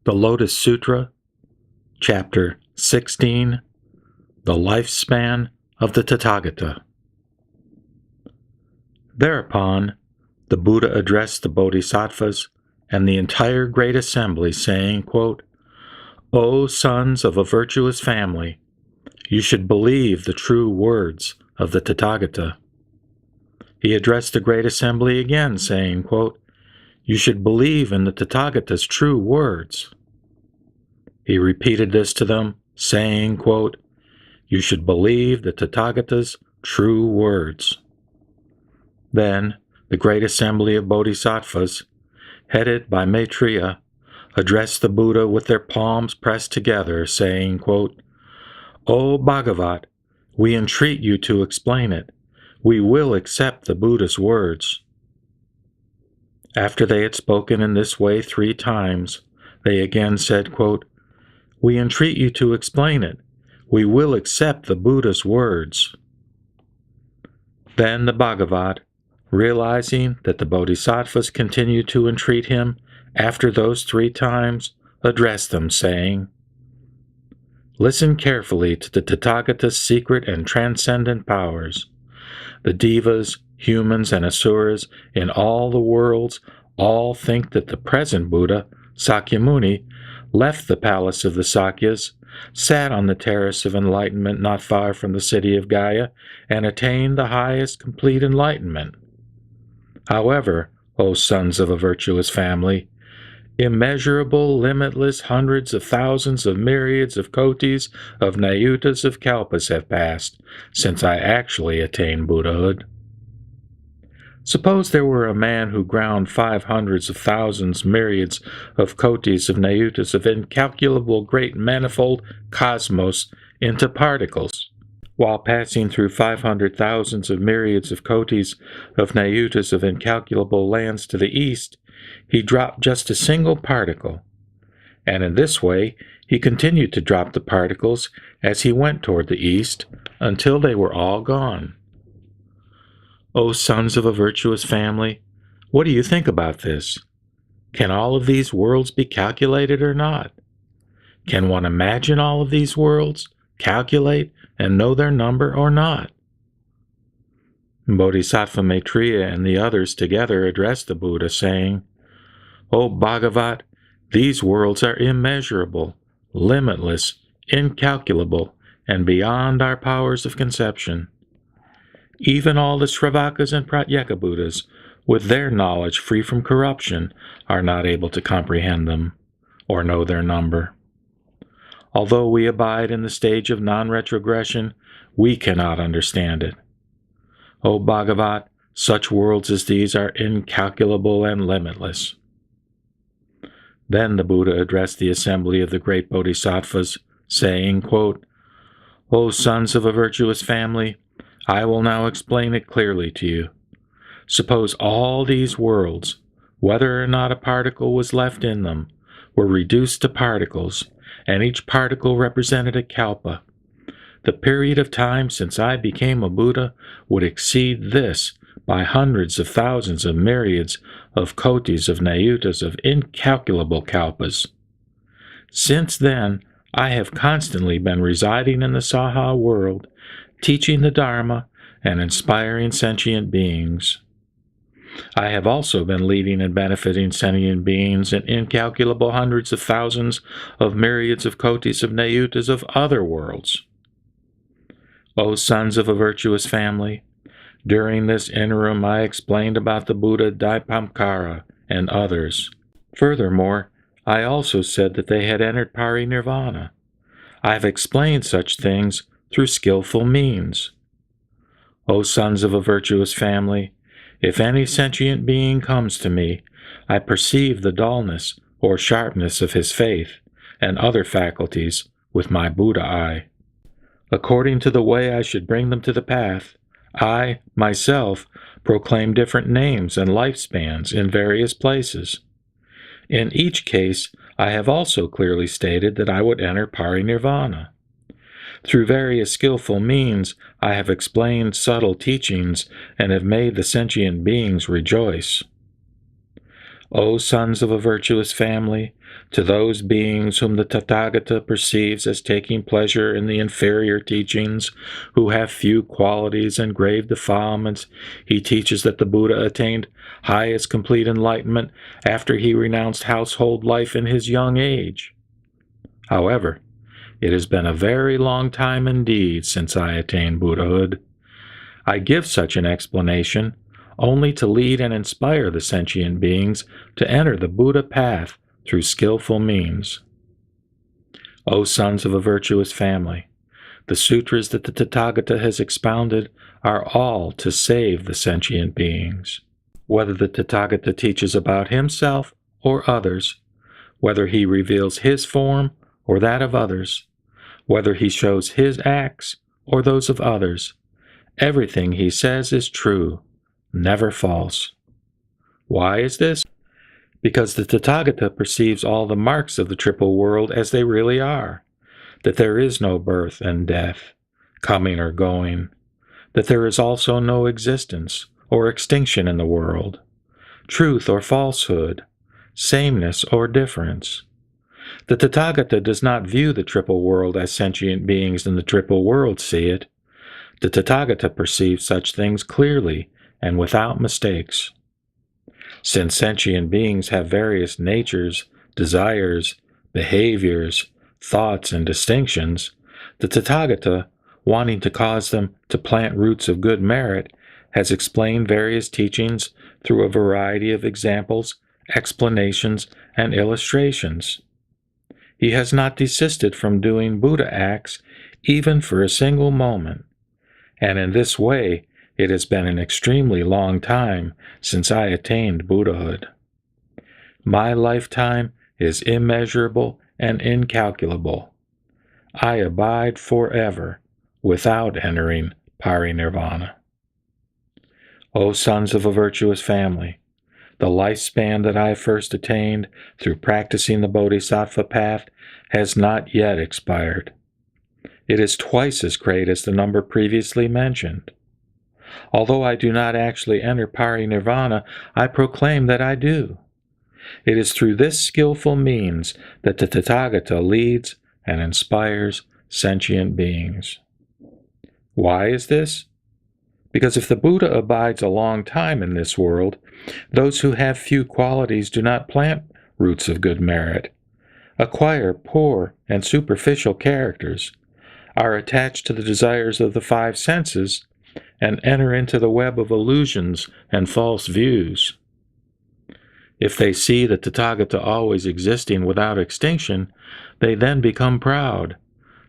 The Lotus Sutra, Chapter 16, The Lifespan of the Tathagata. Thereupon, the Buddha addressed the Bodhisattvas and the entire great assembly, saying, quote, "O sons of a virtuous family, you should believe the true words of the Tathagata." He addressed the great assembly again, saying, quote, "You should believe in the Tathagata's true words." He repeated this to them, saying, quote, "You should believe the Tathagata's true words." Then the great assembly of bodhisattvas, headed by Maitreya, addressed the Buddha with their palms pressed together, saying, quote, "O Bhagavat, we entreat you to explain it. We will accept the Buddha's words." After they had spoken in this way 3 times, they again said, quote, "We entreat you to explain it. We will accept the Buddha's words." Then the Bhagavat, realizing that the bodhisattvas continued to entreat him after those 3 times, addressed them, saying, "Listen carefully to the Tathagata's secret and transcendent powers. The devas, humans, and asuras in all the worlds all think that the present Buddha, Sakyamuni, left the palace of the Sakyas, sat on the terrace of enlightenment not far from the city of Gaya, and attained the highest complete enlightenment. However, O sons of a virtuous family, immeasurable, limitless hundreds of thousands of myriads of kotis of nayutas of kalpas have passed since I actually attained Buddhahood. Suppose there were a man who ground 500s of thousands, myriads of kotis of nayutas of incalculable great manifold cosmos into particles. While passing through 500,000s of myriads of kotis of nayutas of incalculable lands to the east, he dropped just a single particle, and in this way he continued to drop the particles as he went toward the east until they were all gone. O sons of a virtuous family, what do you think about this? Can all of these worlds be calculated or not? Can one imagine all of these worlds, calculate, and know their number or not?" Bodhisattva Maitreya and the others together addressed the Buddha, saying, "O Bhagavat, these worlds are immeasurable, limitless, incalculable, and beyond our powers of conception. Even all the Sravakas and Pratyeka Buddhas, with their knowledge free from corruption, are not able to comprehend them or know their number. Although we abide in the stage of non-retrogression, we cannot understand it. O Bhagavat, such worlds as these are incalculable and limitless." Then the Buddha addressed the assembly of the great bodhisattvas, saying, quote, "O sons of a virtuous family, I will now explain it clearly to you. Suppose all these worlds, whether or not a particle was left in them, were reduced to particles, and each particle represented a kalpa. The period of time since I became a Buddha would exceed this by hundreds of thousands of myriads of kotis of nayutas of incalculable kalpas. Since then, I have constantly been residing in the Saha world, teaching the Dharma and inspiring sentient beings. I have also been leading and benefiting sentient beings in incalculable hundreds of thousands of myriads of kotis of nayutas of other worlds. O sons of a virtuous family, during this interim I explained about the Buddha Dipamkara and others. Furthermore, I also said that they had entered parinirvana. I have explained such things through skillful means. O sons of a virtuous family, if any sentient being comes to me, I perceive the dullness or sharpness of his faith and other faculties with my Buddha eye. According to the way I should bring them to the path, I, myself, proclaim different names and lifespans in various places. In each case, I have also clearly stated that I would enter parinirvana. Through various skillful means, I have explained subtle teachings and have made the sentient beings rejoice. O sons of a virtuous family, to those beings whom the Tathagata perceives as taking pleasure in the inferior teachings, who have few qualities and grave defilements, he teaches that the Buddha attained highest complete enlightenment after he renounced household life in his young age. However, it has been a very long time indeed since I attained Buddhahood. I give such an explanation only to lead and inspire the sentient beings to enter the Buddha path through skillful means. O sons of a virtuous family, the sutras that the Tathagata has expounded are all to save the sentient beings. Whether the Tathagata teaches about himself or others, whether he reveals his form or that of others, whether he shows his acts or those of others, everything he says is true, never false. Why is this? Because the Tathagata perceives all the marks of the triple world as they really are, that there is no birth and death, coming or going, that there is also no existence or extinction in the world, truth or falsehood, sameness or difference. The Tathagata does not view the triple world as sentient beings in the triple world see it. The Tathagata perceives such things clearly and without mistakes. Since sentient beings have various natures, desires, behaviors, thoughts, and distinctions, the Tathagata, wanting to cause them to plant roots of good merit, has explained various teachings through a variety of examples, explanations, and illustrations. He has not desisted from doing Buddha acts even for a single moment, and in this way it has been an extremely long time since I attained Buddhahood. My lifetime is immeasurable and incalculable. I abide forever without entering parinirvana. O sons of a virtuous family, the lifespan that I first attained through practicing the Bodhisattva path has not yet expired. It is twice as great as the number previously mentioned. Although I do not actually enter parinirvana, I proclaim that I do. It is through this skillful means that the Tathagata leads and inspires sentient beings. Why is this? Because if the Buddha abides a long time in this world, those who have few qualities do not plant roots of good merit, acquire poor and superficial characters, are attached to the desires of the five senses, and enter into the web of illusions and false views. If they see the Tathagata always existing without extinction, they then become proud,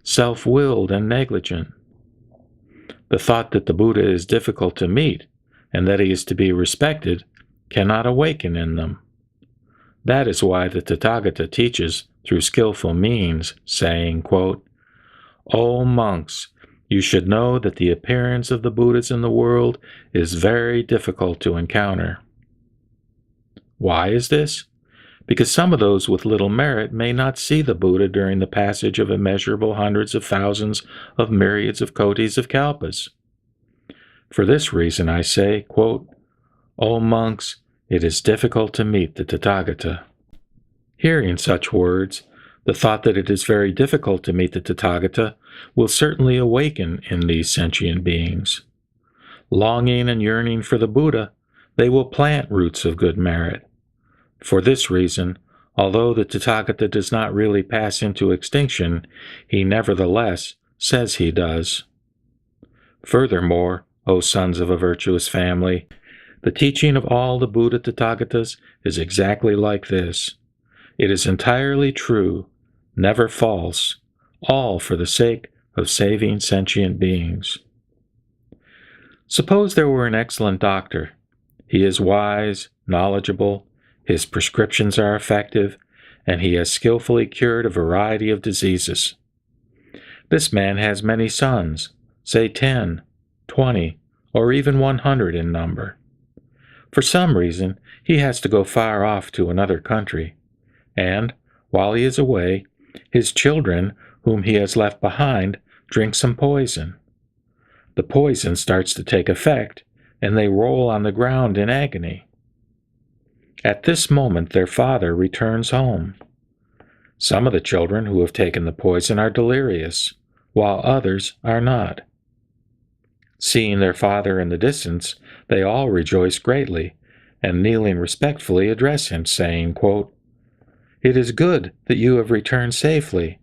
self-willed, and negligent. The thought that the Buddha is difficult to meet and that he is to be respected cannot awaken in them. That is why the Tathagata teaches through skillful means, saying, quote, "O monks, you should know that the appearance of the Buddhas in the world is very difficult to encounter." Why is this? Because some of those with little merit may not see the Buddha during the passage of immeasurable hundreds of thousands of myriads of kotis of kalpas. For this reason I say, quote, "O monks, it is difficult to meet the Tathagata." Hearing such words, the thought that it is very difficult to meet the Tathagata will certainly awaken in these sentient beings. Longing and yearning for the Buddha, they will plant roots of good merit. For this reason, although the Tathagata does not really pass into extinction, he nevertheless says he does. Furthermore, O sons of a virtuous family, the teaching of all the Buddha Tathagatas is exactly like this. It is entirely true, never false, all for the sake of saving sentient beings. Suppose there were an excellent doctor. He is wise, knowledgeable, his prescriptions are effective, and he has skillfully cured a variety of diseases. This man has many sons, say 10, 20, or even 100 in number. For some reason, he has to go far off to another country, and, while he is away, his children, whom he has left behind, drink some poison. The poison starts to take effect, and they roll on the ground in agony. At this moment their father returns home. Some of the children who have taken the poison are delirious, while others are not. Seeing their father in the distance, they all rejoice greatly, and kneeling respectfully address him, saying, quote, "It is good that you have returned safely.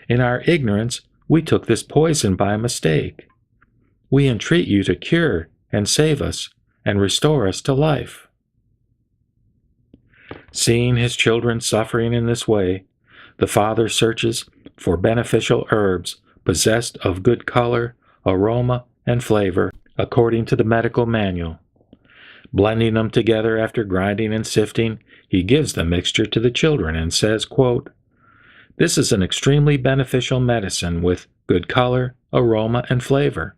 In our ignorance, we took this poison by mistake. We entreat you to cure and save us, and restore us to life." Seeing his children suffering in this way, the father searches for beneficial herbs possessed of good color, aroma, and flavor, according to the medical manual. Blending them together after grinding and sifting, he gives the mixture to the children and says, quote, "This is an extremely beneficial medicine with good color, aroma, and flavor.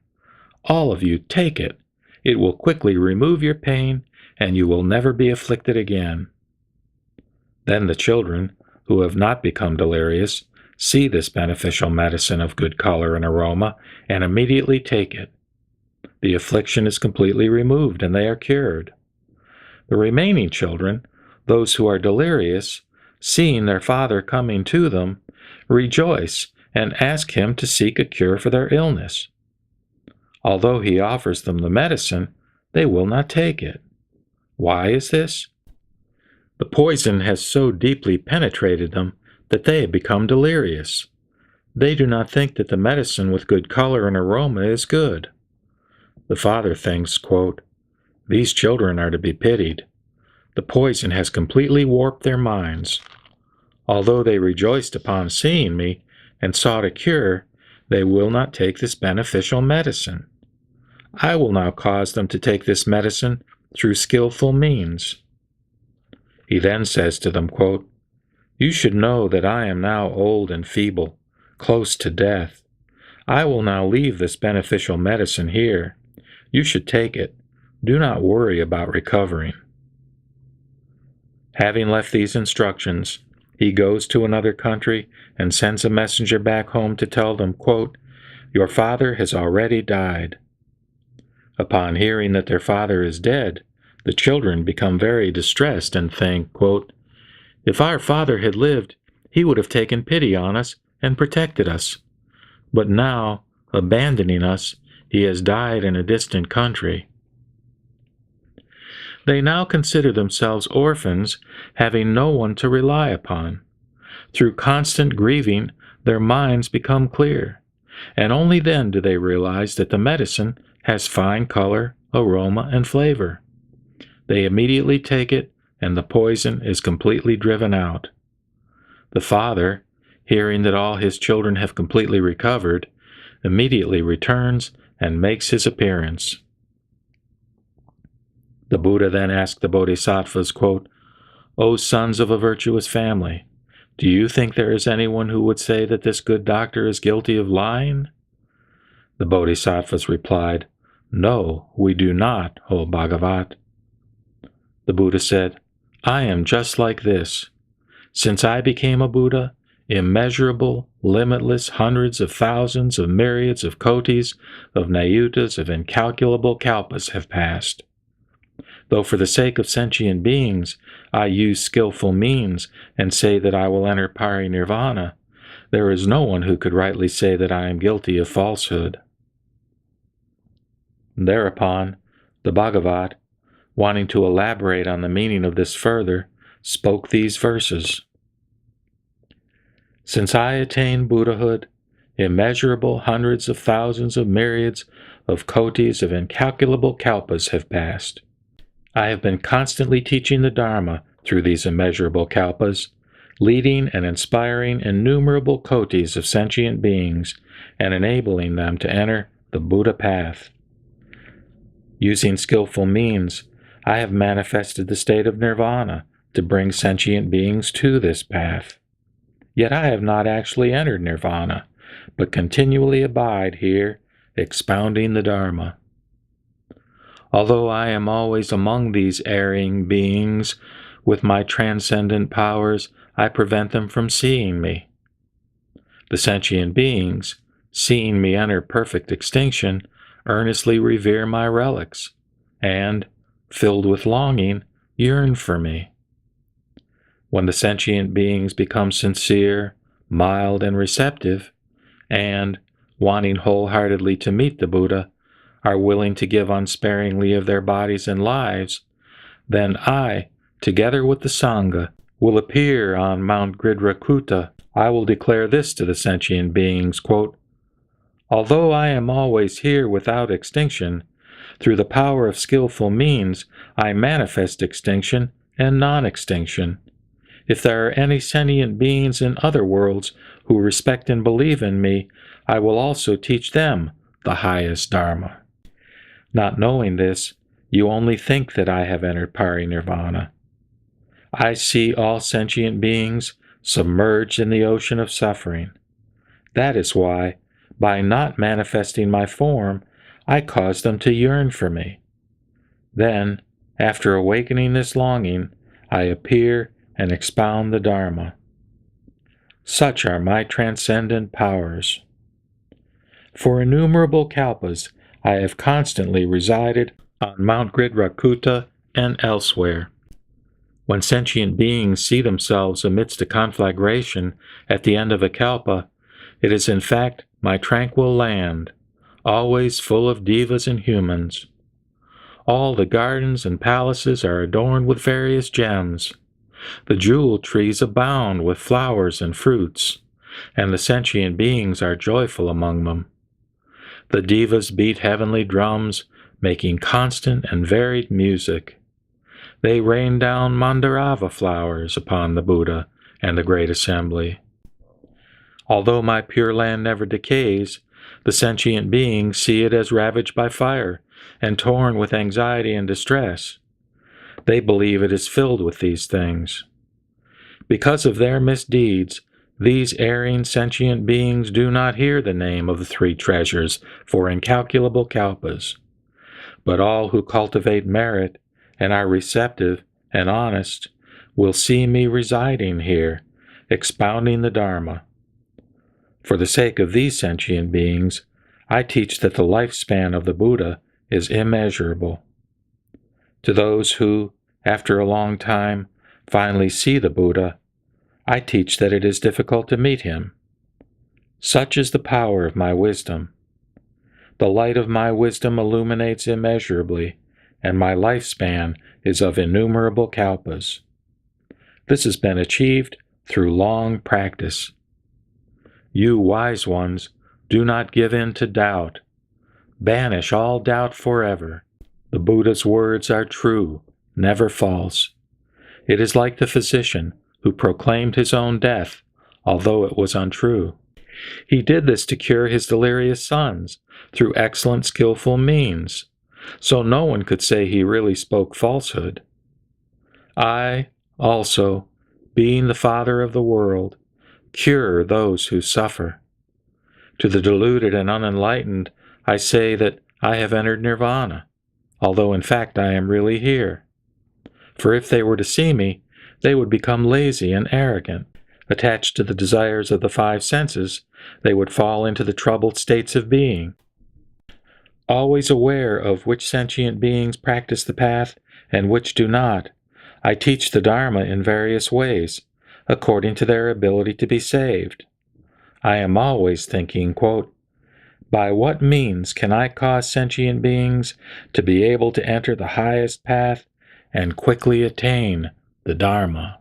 All of you take it. It will quickly remove your pain, and you will never be afflicted again." Then the children, who have not become delirious, see this beneficial medicine of good color and aroma, and immediately take it. The affliction is completely removed, and they are cured. The remaining children, those who are delirious, seeing their father coming to them, rejoice and ask him to seek a cure for their illness. Although he offers them the medicine, they will not take it. Why is this? The poison has so deeply penetrated them that they have become delirious. They do not think that the medicine with good color and aroma is good. The father thinks, quote, "These children are to be pitied. The poison has completely warped their minds. Although they rejoiced upon seeing me and sought a cure, they will not take this beneficial medicine. I will now cause them to take this medicine through skillful means." He then says to them, quote, "You should know that I am now old and feeble, close to death. I will now leave this beneficial medicine here. You should take it. Do not worry about recovering." Having left these instructions, he goes to another country and sends a messenger back home to tell them, quote, "Your father has already died." Upon hearing that their father is dead, the children become very distressed and think, quote, "If our father had lived, he would have taken pity on us and protected us. But now, abandoning us, he has died in a distant country." They now consider themselves orphans, having no one to rely upon. Through constant grieving, their minds become clear, and only then do they realize that the medicine has fine color, aroma, and flavor. They immediately take it, and the poison is completely driven out. The father, hearing that all his children have completely recovered, immediately returns and makes his appearance. The Buddha then asked the Bodhisattvas, quote, "O sons of a virtuous family, do you think there is anyone who would say that this good doctor is guilty of lying?" The Bodhisattvas replied, "No, we do not, O Bhagavat." The Buddha said, "I am just like this. Since I became a Buddha, immeasurable, limitless hundreds of thousands of myriads of kotis, of nayutas, of incalculable kalpas have passed. Though for the sake of sentient beings I use skillful means and say that I will enter parinirvana, there is no one who could rightly say that I am guilty of falsehood." Thereupon, the Bhagavat, wanting to elaborate on the meaning of this further, spoke these verses. "Since I attained Buddhahood, immeasurable hundreds of thousands of myriads of kotis of incalculable kalpas have passed. I have been constantly teaching the Dharma through these immeasurable kalpas, leading and inspiring innumerable kotis of sentient beings and enabling them to enter the Buddha path. Using skillful means, I have manifested the state of nirvana to bring sentient beings to this path. Yet I have not actually entered nirvana, but continually abide here, expounding the Dharma. Although I am always among these erring beings, with my transcendent powers, I prevent them from seeing me. The sentient beings, seeing me enter perfect extinction, earnestly revere my relics, and, filled with longing, yearn for me. When the sentient beings become sincere, mild, and receptive, and, wanting wholeheartedly to meet the Buddha, are willing to give unsparingly of their bodies and lives, then I, together with the Sangha, will appear on Mount Gridhrakuta. I will declare this to the sentient beings, quote, although I am always here without extinction, through the power of skillful means I manifest extinction and non-extinction. If there are any sentient beings in other worlds who respect and believe in me, I will also teach them the highest Dharma. Not knowing this, you only think that I have entered parinirvana. I see all sentient beings submerged in the ocean of suffering. That is why, by not manifesting my form, I cause them to yearn for me. Then, after awakening this longing, I appear and expound the Dharma. Such are my transcendent powers. For innumerable kalpas, I have constantly resided on Mount Gridhrakuta and elsewhere. When sentient beings see themselves amidst a conflagration at the end of a kalpa, it is in fact my tranquil land, always full of devas and humans. All the gardens and palaces are adorned with various gems. The jewel trees abound with flowers and fruits, and the sentient beings are joyful among them. The devas beat heavenly drums, making constant and varied music. They rain down mandarava flowers upon the Buddha and the great assembly. Although my pure land never decays, the sentient beings see it as ravaged by fire and torn with anxiety and distress. They believe it is filled with these things. Because of their misdeeds, these erring sentient beings do not hear the name of the three treasures for incalculable kalpas. But all who cultivate merit and are receptive and honest will see me residing here, expounding the Dharma. For the sake of these sentient beings, I teach that the lifespan of the Buddha is immeasurable. To those who, after a long time, finally see the Buddha, I teach that it is difficult to meet him. Such is the power of my wisdom. The light of my wisdom illuminates immeasurably, and my lifespan is of innumerable kalpas. This has been achieved through long practice. You wise ones, do not give in to doubt. Banish all doubt forever. The Buddha's words are true, never false. It is like the physician who proclaimed his own death, although it was untrue. He did this to cure his delirious sons through excellent skillful means, so no one could say he really spoke falsehood. I, also, being the Father of the world, cure those who suffer. To the deluded and unenlightened, I say that I have entered nirvana, although in fact I am really here. For if they were to see me, they would become lazy and arrogant. Attached to the desires of the five senses, they would fall into the troubled states of being. Always aware of which sentient beings practice the path and which do not, I teach the Dharma in various ways, according to their ability to be saved. I am always thinking, quote, by what means can I cause sentient beings to be able to enter the highest path and quickly attain the Dharma?